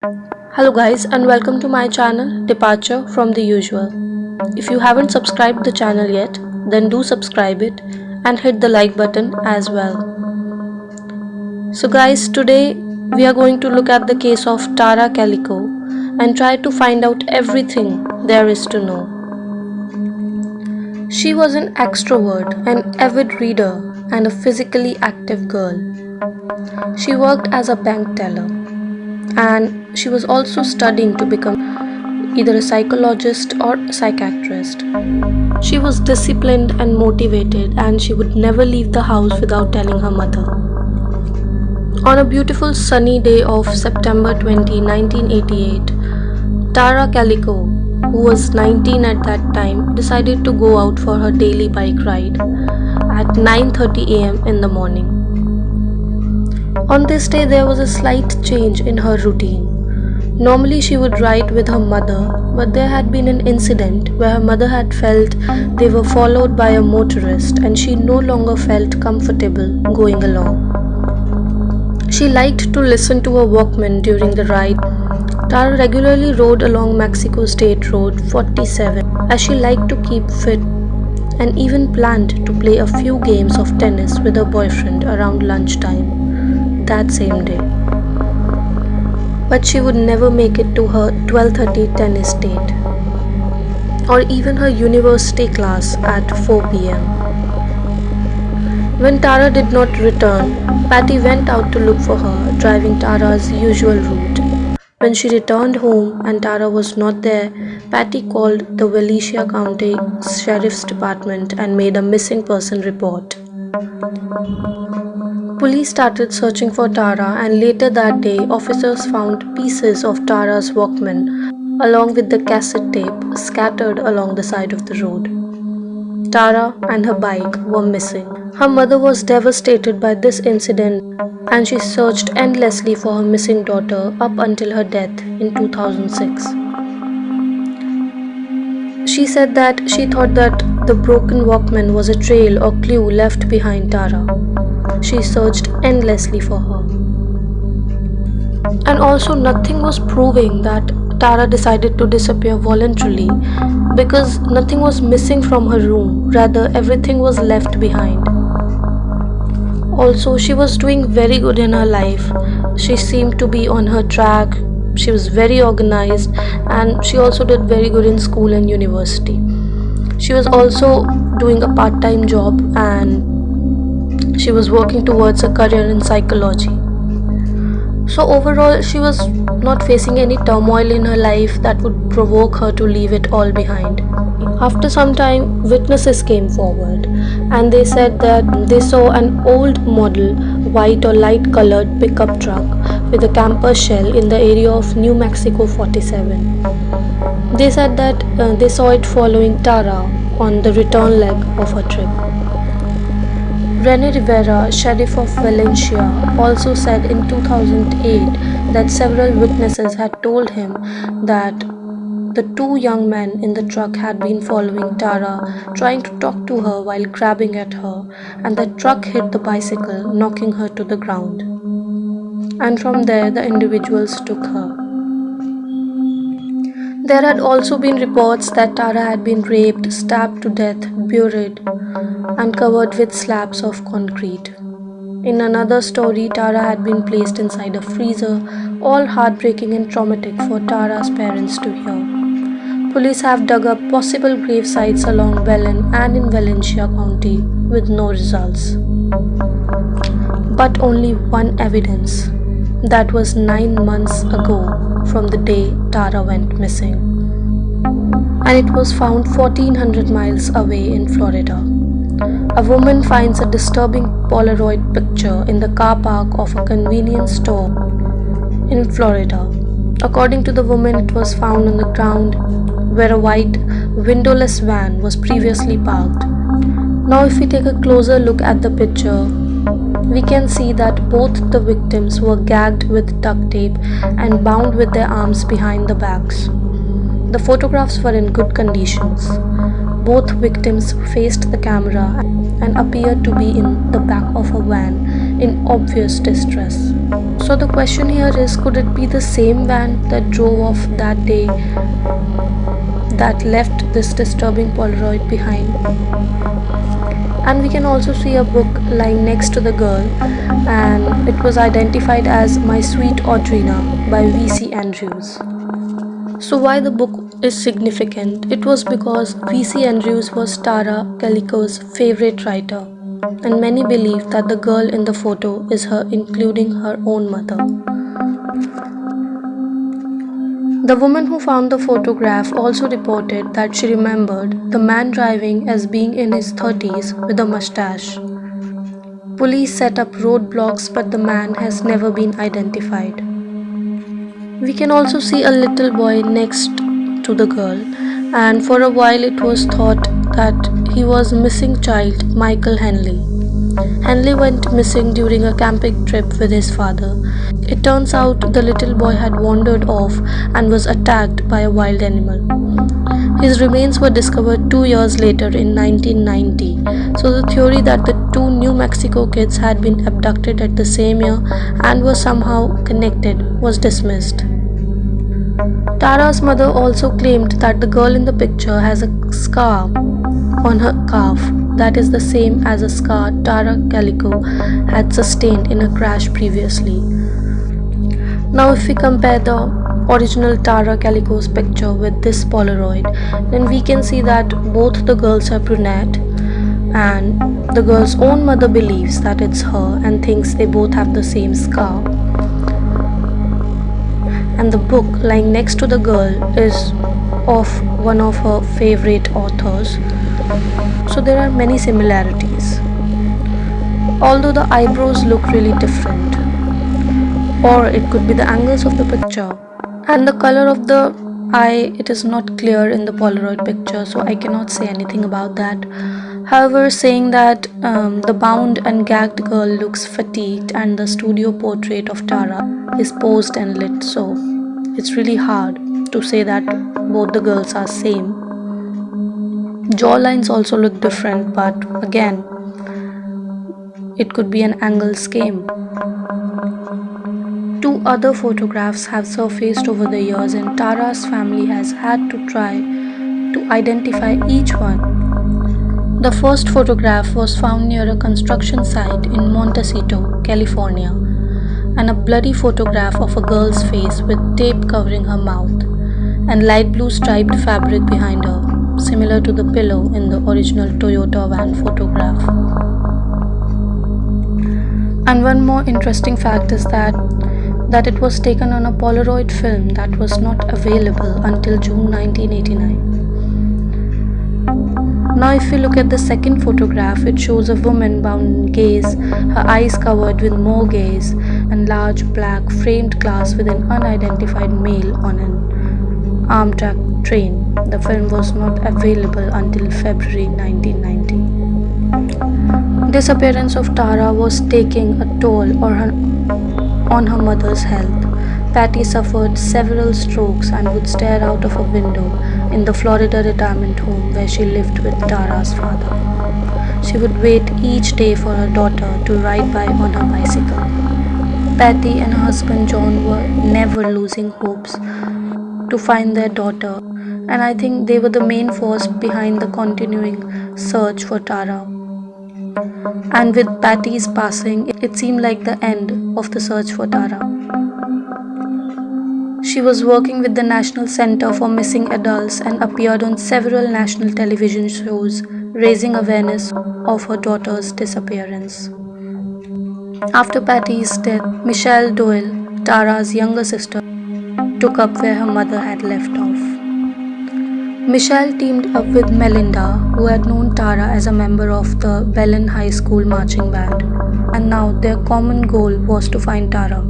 Hello guys and welcome to my channel Departure from the Usual. If you haven't subscribed the channel yet, then do subscribe it and hit the like button as well. So guys, today we are going to look at the case of Tara Calico and try to find out everything there is to know. She was an extrovert, an avid reader and a physically active girl. She worked as a bank teller and she was also studying to become either a psychologist or psychiatrist. She was disciplined and motivated, and she would never leave the house without telling her mother. On a beautiful sunny day of September 20, 1988, Tara Calico, who was 19 at that time, decided to go out for her daily bike ride at 9:30 a.m. in the morning. On this day, there was a slight change in her routine. Normally, she would ride with her mother, but there had been an incident where her mother had felt they were followed by a motorist and she no longer felt comfortable going along. She liked to listen to her Walkman during the ride. Tara regularly rode along Mexico State Road 47 as she liked to keep fit and even planned to play a few games of tennis with her boyfriend around lunchtime that same day. But she would never make it to her 12:30 tennis date or even her university class at 4 p.m. When Tara did not return, Patty went out to look for her, driving Tara's usual route. When she returned home and Tara was not there, Patty called the Volusia County Sheriff's Department and made a missing person report. Police started searching for Tara, and later that day, officers found pieces of Tara's Walkman along with the cassette tape scattered along the side of the road. Tara and her bike were missing. Her mother was devastated by this incident and she searched endlessly for her missing daughter up until her death in 2006. She said that she thought that the broken Walkman was a trail or clue left behind Tara. She searched endlessly for her. And also, nothing was proving that Tara decided to disappear voluntarily, because nothing was missing from her room, rather everything was left behind. Also, she was doing very good in her life. She seemed to be on her track. She was very organized and she also did very good in school and university. She was also doing a part-time job and she was working towards a career in psychology. So overall, she was not facing any turmoil in her life that would provoke her to leave it all behind. After some time, witnesses came forward and they said that they saw an old model white or light colored pickup truck with a camper shell in the area of New Mexico 47. They said that they saw it following Tara on the return leg of her trip. Rene Rivera, sheriff of Valencia, also said in 2008 that several witnesses had told him that the two young men in the truck had been following Tara, trying to talk to her while grabbing at her, and the truck hit the bicycle, knocking her to the ground. And from there, the individuals took her. There had also been reports that Tara had been raped, stabbed to death, buried, and covered with slabs of concrete. In another story, Tara had been placed inside a freezer, all heartbreaking and traumatic for Tara's parents to hear. Police have dug up possible grave sites along Belen and in Valencia County with no results. But only one evidence. That was 9 months ago from the day Tara went missing. And it was found 1400 miles away in Florida. A woman finds a disturbing Polaroid picture in the car park of a convenience store in Florida. According to the woman, it was found on the ground where a white windowless van was previously parked. Now if we take a closer look at the picture, we can see that both the victims were gagged with duct tape and bound with their arms behind the backs. The photographs were in good conditions. Both victims faced the camera and appeared to be in the back of a van in obvious distress. So the question here is, could it be the same van that drove off that day that left this disturbing Polaroid behind? And we can also see a book lying next to the girl, and it was identified as My Sweet Audrina by V.C. Andrews. So why the book is significant? It was because V.C. Andrews was Tara Calico's favorite writer, and many believe that the girl in the photo is her, including her own mother. The woman who found the photograph also reported that she remembered the man driving as being in his 30s with a mustache. Police set up roadblocks, but the man has never been identified. We can also see a little boy next to the girl, and for a while it was thought that he was missing child Michael Henley. Henley went missing during a camping trip with his father. It turns out the little boy had wandered off and was attacked by a wild animal. His remains were discovered 2 years later in 1990, so the theory that the two New Mexico kids had been abducted at the same year and were somehow connected was dismissed. Tara's mother also claimed that the girl in the picture has a scar on her calf that is the same as a scar Tara Calico had sustained in a crash previously. Now if we compare the original Tara Calico's picture with this Polaroid, then we can see that both the girls are brunette, and the girl's own mother believes that it's her and thinks they both have the same scar. And the book lying next to the girl is of one of her favorite authors. So there are many similarities, although the eyebrows look really different, or it could be the angles of the picture, and the color of the eye, it is not clear in the Polaroid picture, so I cannot say anything about that. However, saying that the bound and gagged girl looks fatigued and the studio portrait of Tara is posed and lit, so it's really hard to say that both the girls are same. Jawlines also look different, but again, it could be an angle scheme. Two other photographs have surfaced over the years, and Tara's family has had to try to identify each one. The first photograph was found near a construction site in Montecito, California, and a bloody photograph of a girl's face with tape covering her mouth and light blue striped fabric behind her, similar to the pillow in the original Toyota van photograph. And one more interesting fact is that it was taken on a Polaroid film that was not available until June 1989. Now if we look at the second photograph, it shows a woman bound in gaze, her eyes covered with more gaze, and large black framed glass with an unidentified male on an Amtrak train. The film was not available until February 1990. Disappearance of Tara was taking a toll on her mother's health. Patty suffered several strokes and would stare out of a window in the Florida retirement home where she lived with Tara's father. She would wait each day for her daughter to ride by on her bicycle. Patty and her husband John were never losing hopes to find their daughter, and I think they were the main force behind the continuing search for Tara. And with Patty's passing, it seemed like the end of the search for Tara. She was working with the National Center for Missing Adults and appeared on several national television shows, raising awareness of her daughter's disappearance. After Patty's death, Michelle Doyle, Tara's younger sister, took up where her mother had left off. Michelle teamed up with Melinda, who had known Tara as a member of the Belen High School marching band, and now their common goal was to find Tara.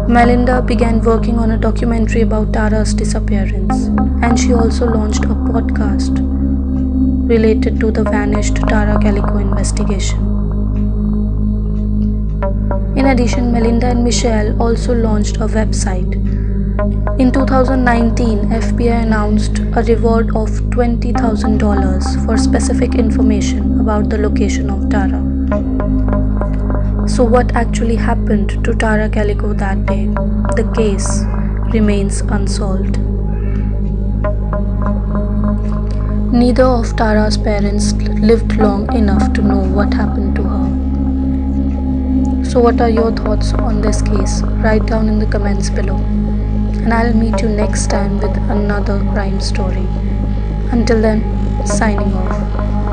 Melinda began working on a documentary about Tara's disappearance, and she also launched a podcast related to the vanished Tara Calico investigation. In addition, Melinda and Michelle also launched a website. In 2019, FBI announced a reward of $20,000 for specific information about the location of Tara. So, what actually happened to Tara Calico that day? The case remains unsolved. Neither of Tara's parents lived long enough to know what happened to her. So, what are your thoughts on this case? Write down in the comments below. And I'll meet you next time with another crime story. Until then, signing off.